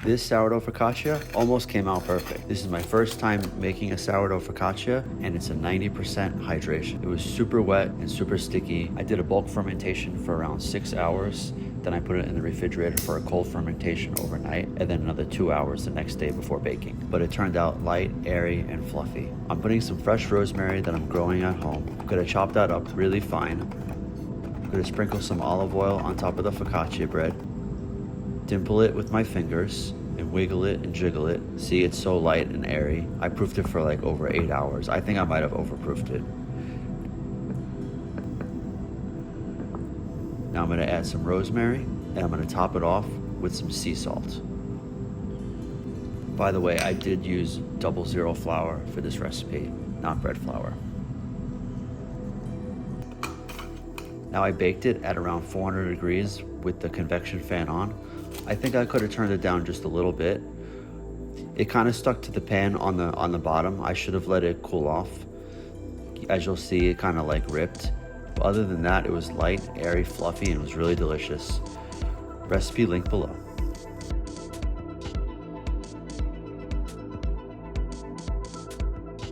This sourdough focaccia almost came out perfect. This is my first time making a sourdough focaccia, and it's a 90% hydration. It was super wet and super sticky. I did a bulk fermentation for around 6 hours. Then I put it in the refrigerator for a cold fermentation overnight, and then another 2 hours the next day before baking. But it turned out light, airy, and fluffy. I'm putting some fresh rosemary that I'm growing at home. I'm gonna chop that up really fine. I'm gonna sprinkle some olive oil on top of the focaccia bread. Dimple it with my fingers and wiggle it and jiggle it. See, it's so light and airy. I proofed it for like over 8 hours. I think I might have overproofed it. Now I'm gonna add some rosemary and I'm gonna top it off with some sea salt. By the way, I did use 00 flour for this recipe, not bread flour. Now I baked it at around 400 degrees with the convection fan on. I think I could have turned it down just a little bit. It kind of stuck to the pan on the bottom. I should have let it cool off. As you'll see, it kind of like ripped. But other than that, it was light, airy, fluffy, and it was really delicious. Recipe link below.